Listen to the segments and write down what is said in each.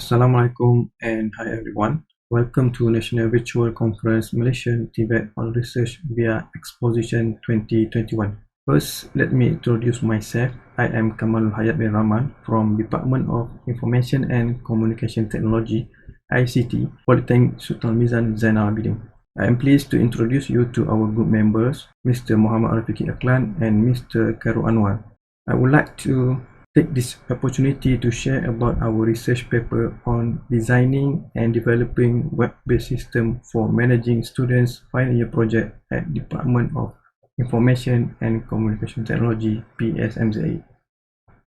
Assalamualaikum and hi everyone. Welcome to National Virtual Conference Malaysian Tibet on Research via Exposition 2021. First, let me introduce myself. I am Kamalul Hayat bin Rahman from Department of Information and Communication Technology, ICT, Polytechnic Sultan Mizan Zainal Abidin. I am pleased to introduce you to our group members, Mr. Muhammad Arifiki Aklan and Mr. Khairul Anwar. I would like to take this opportunity to share about our research paper on designing and developing web-based system for managing students' final year project at Department of Information and Communication Technology, PSMZA.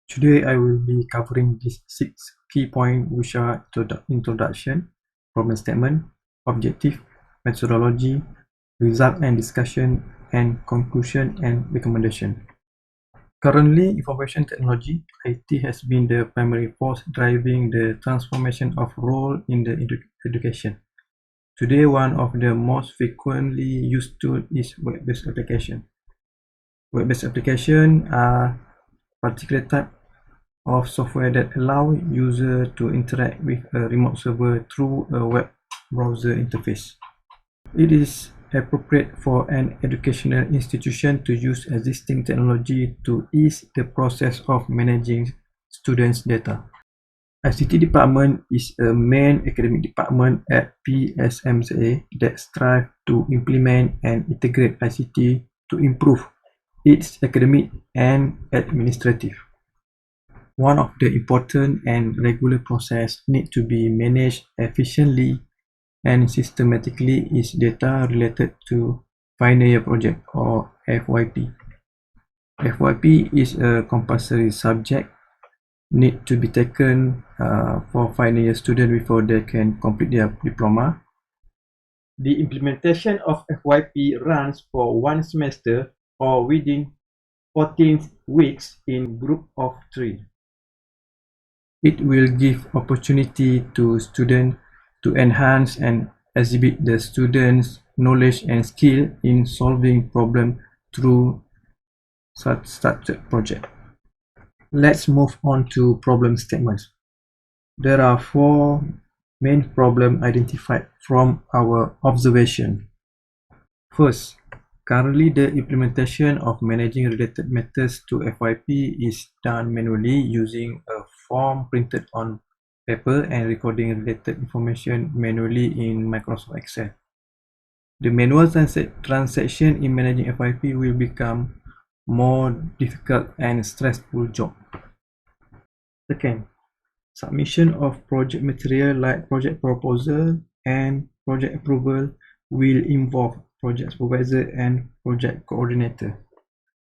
Today I will be covering these 6 key points, which are introduction, problem statement, objective, methodology, result and discussion, and conclusion and recommendation. Currently, information technology (IT) has been the primary force driving the transformation of role in the education. Today, one of the most frequently used tools is web-based application. Web-based applications are particular type of software that allow user to interact with a remote server through a web browser interface. It is appropriate for an educational institution to use existing technology to ease the process of managing students' data. ICT department is a main academic department at PSMZA that strives to implement and integrate ICT to improve its academic and administrative. One of the important and regular processes need to be managed efficiently and systematically is data related to final year project or FYP. FYP is a compulsory subject need to be taken for final year students before they can complete their diploma. The implementation of FYP runs for 1 semester or within 14 weeks in group of 3. It will give opportunity to students to enhance and exhibit the students' knowledge and skill in solving problems through such structured project. Let's move on to problem statements. There are 4 main problems identified from our observation. First, currently the implementation of managing related methods to FYP is done manually using a form printed on paper and recording related information manually in Microsoft Excel. The manual transaction in managing FYP will become more difficult and stressful job. Second, submission of project material like project proposal and project approval will involve project supervisor and project coordinator.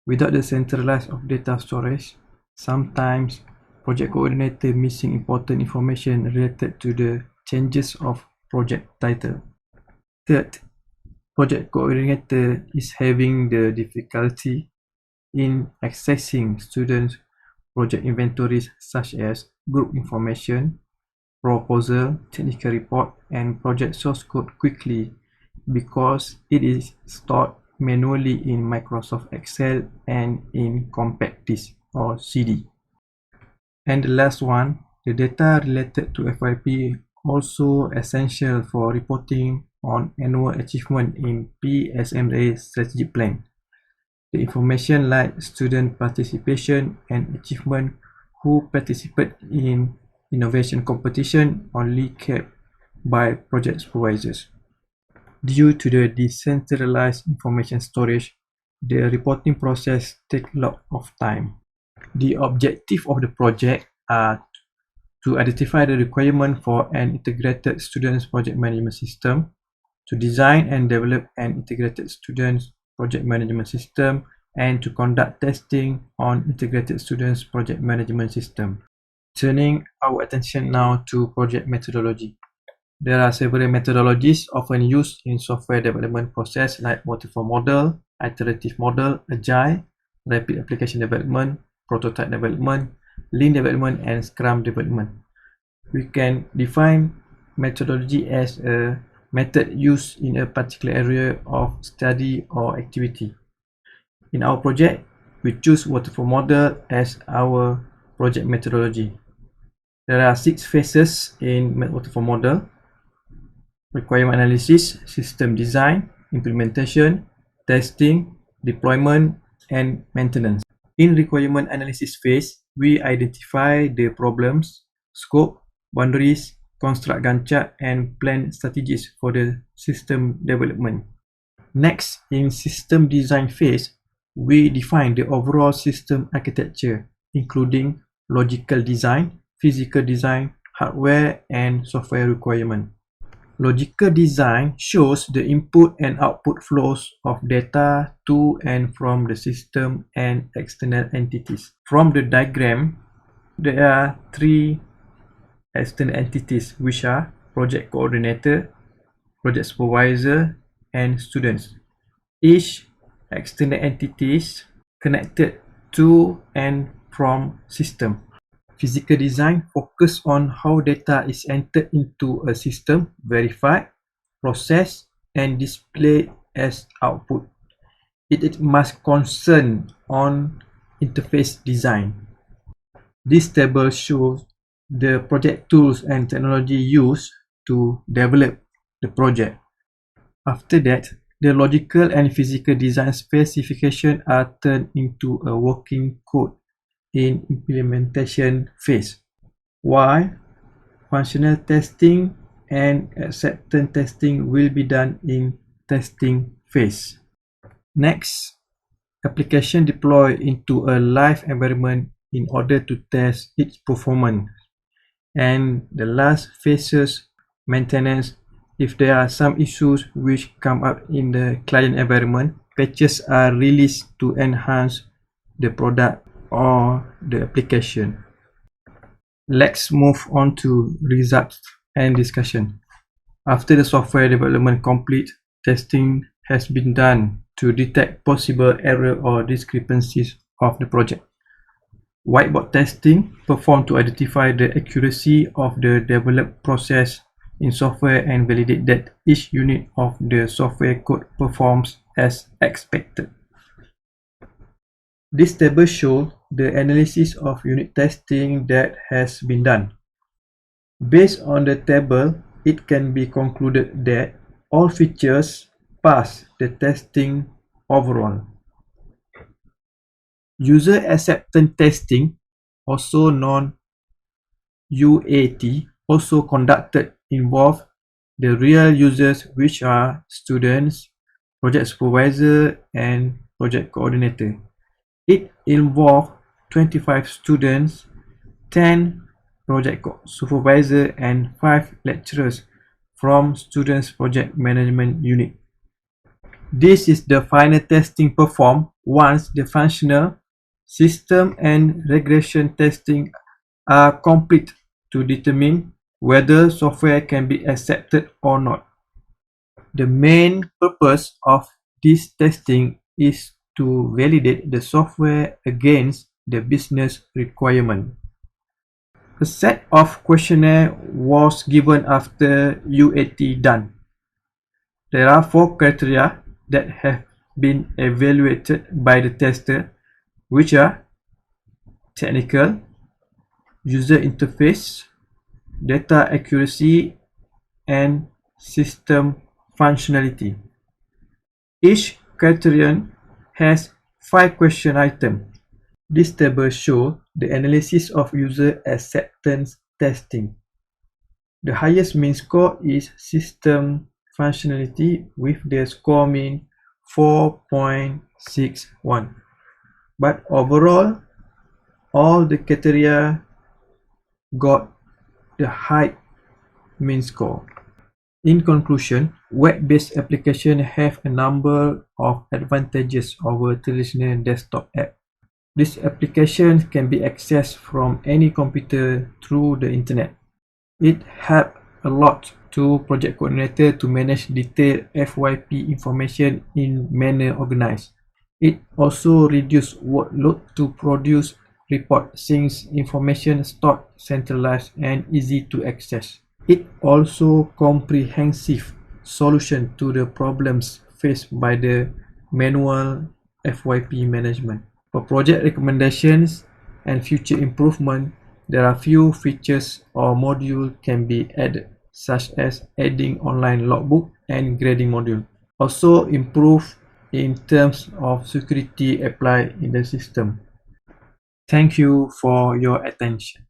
Without the centralized of data storage, sometimes project coordinator missing important information related to the changes of project title. Third, project coordinator is having the difficulty in accessing students' project inventories such as group information, proposal, technical report, and project source code quickly because it is stored manually in Microsoft Excel and in compact disk or CD. And the last one, the data related to FYP also essential for reporting on annual achievement in PSMA strategic plan. The information like student participation and achievement who participate in innovation competition only kept by project supervisors. Due to the decentralized information storage, the reporting process takes a lot of time. The objective of the project are to identify the requirement for an integrated students project management system, to design and develop an integrated students project management system, and to conduct testing on integrated students project management system. Turning our attention now to project methodology. There are several methodologies often used in software development process like waterfall model, iterative model, agile, rapid application development, prototype development, lean development, and scrum development. We can define methodology as a method used in a particular area of study or activity. In our project, we choose waterfall model as our project methodology. There are 6 phases in waterfall model: requirement analysis, system design, implementation, testing, deployment, and maintenance. In requirement analysis phase, we identify the problems, scope, boundaries, construct Gantt chart, and plan strategies for the system development. Next, in system design phase, we define the overall system architecture, including logical design, physical design, hardware, and software requirement. Logical design shows the input and output flows of data to and from the system and external entities. From the diagram, there are 3 external entities, which are project coordinator, project supervisor, and students. Each external entity is connected to and from system. Physical design focuses on how data is entered into a system, verified, processed, and displayed as output. It must concern on interface design. This table shows the project tools and technology used to develop the project. After that, the logical and physical design specifications are turned into a working code in implementation phase, while functional testing and acceptance testing will be done in testing phase. Next, application deploy into a live environment in order to test its performance. And the last phases, maintenance. If there are some issues which come up in the client environment, patches are released to enhance the product or the application. Let's move on to results and discussion. After the software development complete, testing has been done to detect possible error or discrepancies of the project. Whiteboard testing performed to identify the accuracy of the developed process in software and validate that each unit of the software code performs as expected. This table shows the analysis of unit testing that has been done. Based on the table, it can be concluded that all features pass the testing overall. User acceptance testing, also known UAT, also conducted involve the real users, which are students, project supervisor, and project coordinator. It involved 25 students, 10 project supervisor, and 5 lecturers from students project management unit. This is the final testing performed once the functional, system, and regression testing are complete to determine whether software can be accepted or not. The main purpose of this testing is to validate the software against the business requirement. A set of questionnaire was given after UAT done. There are 4 criteria that have been evaluated by the tester, which are technical, user interface, data accuracy, and system functionality. Each criterion has 5 question items. This table shows the analysis of user acceptance testing. The highest mean score is system functionality with the score mean 4.61. But overall, all the criteria got the high mean score. In conclusion, web-based applications have a number of advantages over traditional desktop apps. These applications can be accessed from any computer through the internet. It helps a lot to project coordinator to manage detailed FYP information in manner organized. It also reduces workload to produce report since information stored centralized and easy to access. It also comprehensive solution to the problems faced by the manual FYP management. For project recommendations and future improvement, There are few features or modules can be added, such as adding online logbook and grading module. Also improve in terms of security applied in the system. Thank you for your attention.